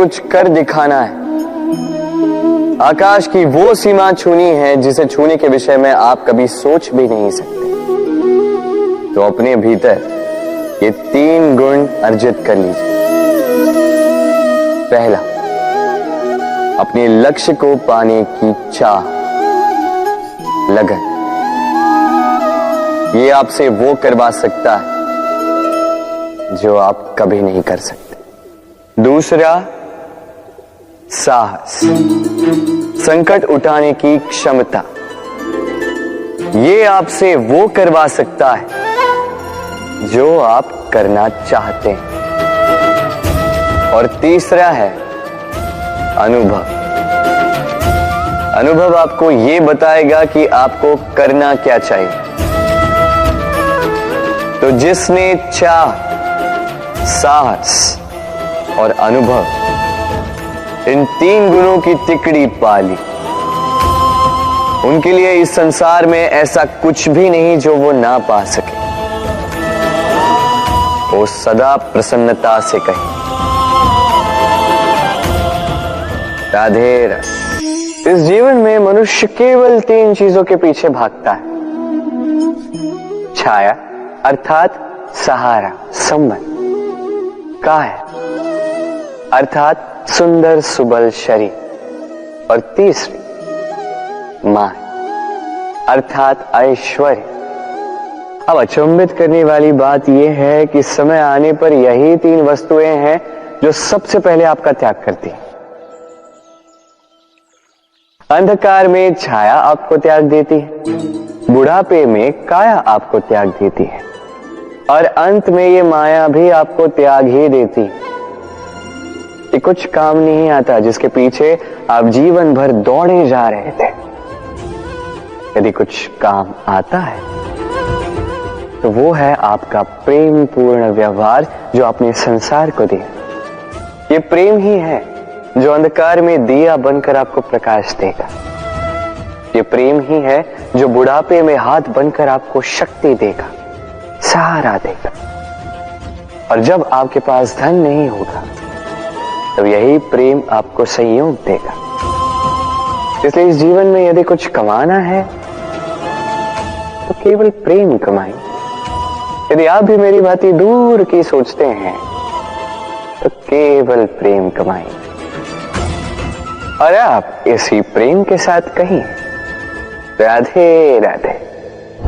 कुछ कर दिखाना है। आकाश की वो सीमा छूनी है जिसे छूने के विषय में आप कभी सोच भी नहीं सकते। तो अपने भीतर ये 3 गुण अर्जित कर लीजिए। पहला, अपने लक्ष्य को पाने की चाह, लगन। ये आपसे वो करवा सकता है जो आप कभी नहीं कर सकते। दूसरा, साहस, संकट उठाने की क्षमता। ये आपसे वो करवा सकता है जो आप करना चाहते हैं। और तीसरा है अनुभव। अनुभव आपको ये बताएगा कि आपको करना क्या चाहिए। तो जिसने चाह, साहस और अनुभव, इन 3 गुणों की तिकड़ी पा ली, उनके लिए इस संसार में ऐसा कुछ भी नहीं जो वो ना पा सके। वो सदा प्रसन्नता से कहे राधे राधे। इस जीवन में मनुष्य केवल 3 चीजों के पीछे भागता है। छाया अर्थात सहारा, संबंध। काया अर्थात सुंदर सुबल शरीर। और तीसरी मान अर्थात ऐश्वर्य। अब अचंभित करने वाली बात यह है कि समय आने पर यही 3 वस्तुएं हैं जो सबसे पहले आपका त्याग करती हैं। अंधकार में छाया आपको त्याग देती है, बुढ़ापे में काया आपको त्याग देती है, और अंत में ये माया भी आपको त्याग ही देती है। ये कुछ काम नहीं आता जिसके पीछे आप जीवन भर दौड़े जा रहे थे। यदि कुछ काम आता है तो वो है आपका प्रेम पूर्ण व्यवहार जो आपने संसार को दिया। ये प्रेम ही है जो अंधकार में दिया बनकर आपको प्रकाश देगा। ये प्रेम ही है जो बुढ़ापे में हाथ बनकर आपको शक्ति देगा, सहारा देगा। और जब आपके पास धन नहीं होगा तब यही प्रेम आपको संयोग देगा। इसलिए इस जीवन में यदि कुछ कमाना है तो केवल प्रेम कमाएं। यदि आप भी मेरी बातें दूर की सोचते हैं तो केवल प्रेम कमाएं। और आप इसी प्रेम के साथ कहिए राधे राधे।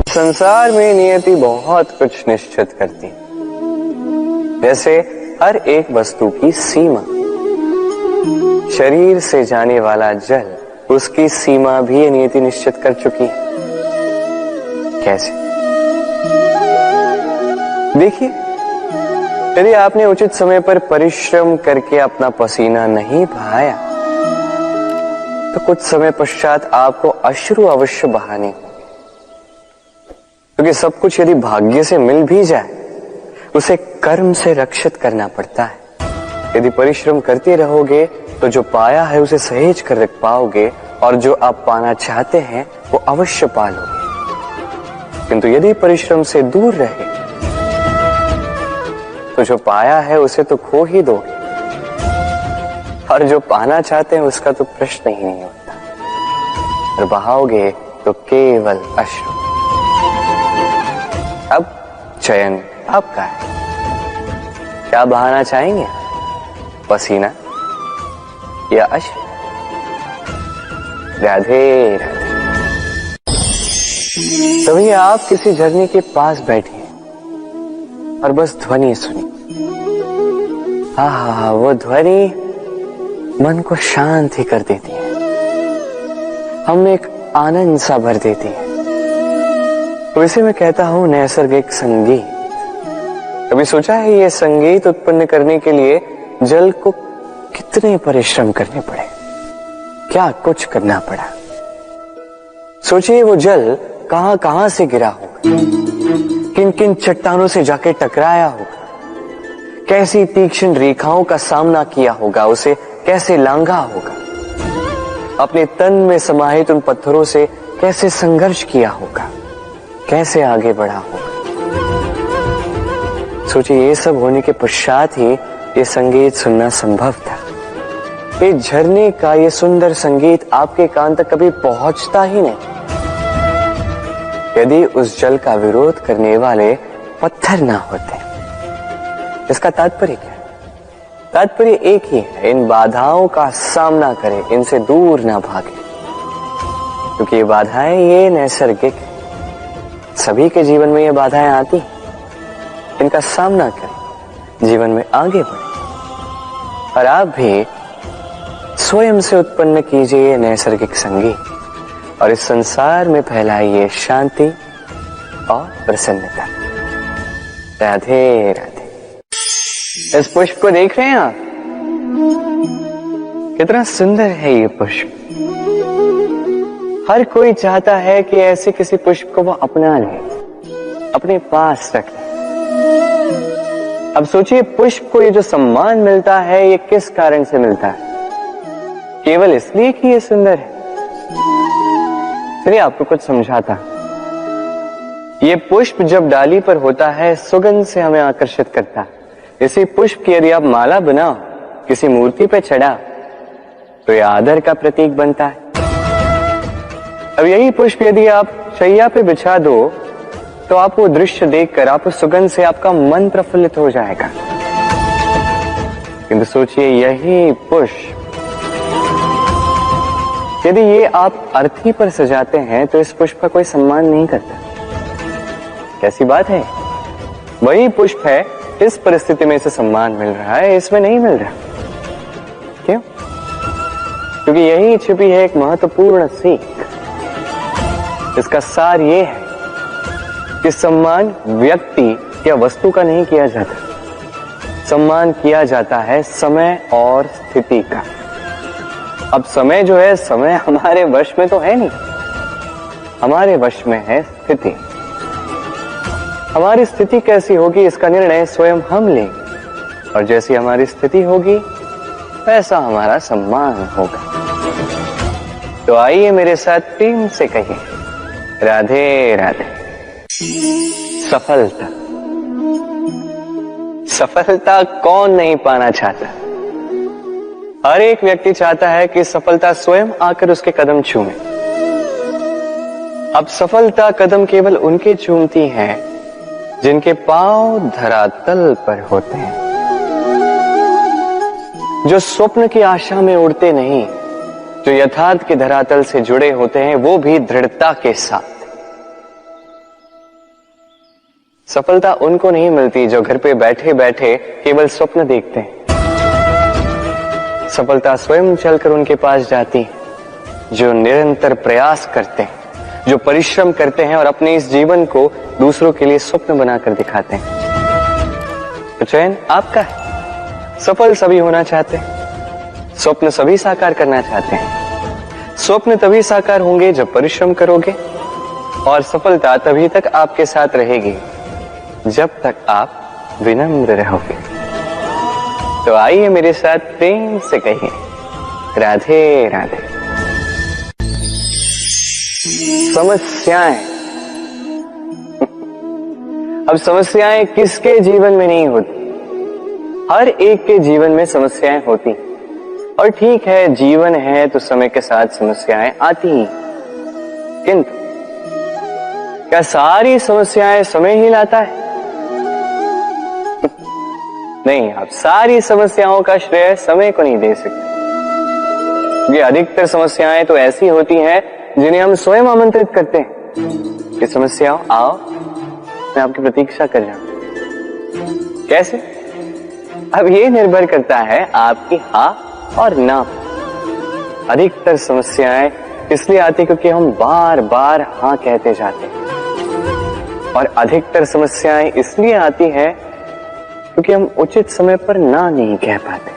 संसार में नियति बहुत कुछ निश्चित करती है, जैसे हर एक वस्तु की सीमा। शरीर से जाने वाला जल, उसकी सीमा भी नियति निश्चित कर चुकी है। कैसे? देखिए, यदि आपने उचित समय पर परिश्रम करके अपना पसीना नहीं बहाया तो कुछ समय पश्चात आपको अश्रु अवश्य बहाने होंगे। क्योंकि सब कुछ यदि भाग्य से मिल भी जाए उसे कर्म से रक्षित करना पड़ता है। यदि परिश्रम करते रहोगे तो जो पाया है उसे सहेज कर रख पाओगे, और जो आप पाना चाहते हैं वो अवश्य पालोगे। किंतु यदि परिश्रम से दूर रहे तो जो पाया है उसे तो खो ही दोगे, और जो पाना चाहते हैं उसका तो प्रश्न ही नहीं होता। और बहाओगे तो केवल अश्रु। अब चयन आपका है। क्या बहाना चाहेंगे? पसीना या अश्रु? राधे राधे। तभी आप किसी झरने के पास बैठिए और बस ध्वनि सुनिए। हाँ, वो ध्वनि मन को शांत ही कर देती है, हमें एक आनंद सा भर देती है। तो इसे मैं कहता हूं नैसर्गिक संगीत। कभी सोचा है ये संगीत उत्पन्न करने के लिए जल को कितने परिश्रम करने पड़े, क्या कुछ करना पड़ा। सोचिए वो जल कहां कहां से गिरा होगा, किन किन चट्टानों से जाके टकराया होगा, कैसी तीक्ष्ण रेखाओं का सामना किया होगा, उसे कैसे लांघा होगा, अपने तन में समाहित उन पत्थरों से कैसे संघर्ष किया होगा, कैसे आगे बढ़ा होगा। सोचिए ये सब होने के पश्चात ही ये संगीत सुनना संभव था। ये झरने का ये सुंदर संगीत आपके कान तक कभी पहुंचता ही नहीं यदि उस जल का विरोध करने वाले पत्थर ना होते। इसका तात्पर्य क्या है? तात्पर्य एक ही है, इन बाधाओं का सामना करें, इनसे दूर ना भागे, क्योंकि ये बाधाएं ये नैसर्गिक है। सभी के जीवन में ये बाधाएं आती हैं, इनका सामना करें, जीवन में आगे बढ़े और आप भी स्वयं से उत्पन्न कीजिए ये नैसर्गिक संगीत और इस संसार में फैलाइए शांति और प्रसन्नता। राधे राधे। इस पुष्प को देख रहे हैं आप? कितना सुंदर है ये पुष्प। हर कोई चाहता है कि ऐसे किसी पुष्प को वो अपना ले, अपने पास रख ले। अब सोचिए, पुष्प को ये जो सम्मान मिलता है ये किस कारण से मिलता है? केवल इसलिए कि ये सुंदर है? चलिए आपको कुछ समझाता। ये पुष्प जब डाली पर होता है सुगंध से हमें आकर्षित करता है। इसी पुष्प की यदि आप माला बनाओ, किसी मूर्ति पे चढ़ा, तो यह आदर का प्रतीक बनता है। अब यही पुष्प यदि आप शैया पे बिछा दो तो आप वो दृश्य देखकर, आप उस सुगंध से आपका मन प्रफुल्लित हो जाएगा। किंतु सोचिए, यही पुष्प यदि ये आप अर्थी पर सजाते हैं तो इस पुष्प का कोई सम्मान नहीं करता। कैसी बात है? वही पुष्प है, इस परिस्थिति में इसे सम्मान मिल रहा है, इसमें नहीं मिल रहा। क्यों? क्योंकि यही छिपी है एक महत्वपूर्ण सीख। इसका सार ये है कि सम्मान व्यक्ति या वस्तु का नहीं किया जाता, सम्मान किया जाता है समय और स्थिति का। अब समय जो है, समय हमारे वश में तो है नहीं, हमारे वश में है स्थिति। हमारी स्थिति कैसी होगी इसका निर्णय स्वयं हम लेंगे और जैसी हमारी स्थिति होगी वैसा हमारा सम्मान होगा। तो आइए मेरे साथ प्रेम से कहिए, राधे राधे। सफलता, सफलता कौन नहीं पाना चाहता? हर एक व्यक्ति चाहता है कि सफलता स्वयं आकर उसके कदम चूमे। अब सफलता कदम केवल उनके चूमती है जिनके पांव धरातल पर होते हैं, जो स्वप्न की आशा में उड़ते नहीं, जो यथार्थ के धरातल से जुड़े होते हैं, वो भी दृढ़ता के साथ। सफलता उनको नहीं मिलती जो घर पे बैठे बैठे केवल स्वप्न देखते हैं। सफलता स्वयं चलकर उनके पास जाती है, जो निरंतर प्रयास करते हैं, जो परिश्रम करते हैं और अपने इस जीवन को दूसरों के लिए स्वप्न बनाकर दिखाते हैं। तो चयन आपका है। सफल सभी होना चाहते हैं, स्वप्न सभी साकार करना चाहते हैं। स्वप्न तभी साकार होंगे जब परिश्रम करोगे और सफलता तभी तक आपके साथ रहेगी जब तक आप विनम्र रहोगे। तो आइए मेरे साथ प्रेम से कहिए, राधे राधे। समस्याएं, अब समस्याएं किसके जीवन में नहीं होती? हर एक के जीवन में समस्याएं होती। और ठीक है, जीवन है तो समय के साथ समस्याएं आती ही। किंतु क्या सारी समस्याएं समय ही लाता है? नहीं, आप सारी समस्याओं का श्रेय समय को नहीं दे सकते। ये अधिकतर समस्याएं तो ऐसी होती हैं जिन्हें हम स्वयं आमंत्रित करते हैं कि समस्याओं आओ, मैं आपकी प्रतीक्षा कर रहा हूं। कैसे? अब ये निर्भर करता है आपकी हाँ और ना। अधिकतर समस्याएं इसलिए आती क्योंकि हम बार बार हाँ कहते जाते हैं, और अधिकतर समस्याएं इसलिए आती हैं क्योंकि हम उचित समय पर ना नहीं कह पाते।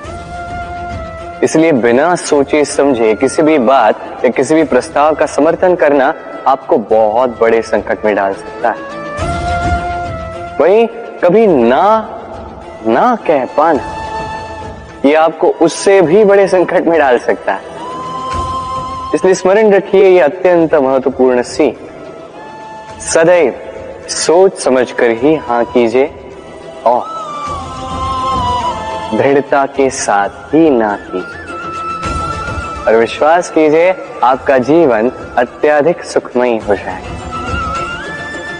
इसलिए बिना सोचे समझे किसी भी बात या किसी भी प्रस्ताव का समर्थन करना आपको बहुत बड़े संकट में डाल सकता है। वहीं कभी ना कह पाना ये आपको उससे भी बड़े संकट में डाल सकता है। इसलिए स्मरण रखिए, ये अत्यंत महत्वपूर्ण सीख। सदैव सोच समझकर ही हाँ कीजिए और दृढ़ता के साथ ही ना कीजिए। और विश्वास कीजिए आपका जीवन अत्यधिक सुखमयी हो जाएगा।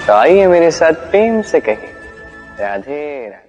तो आइए मेरे साथ प्रेम से कहिए राधे राधे।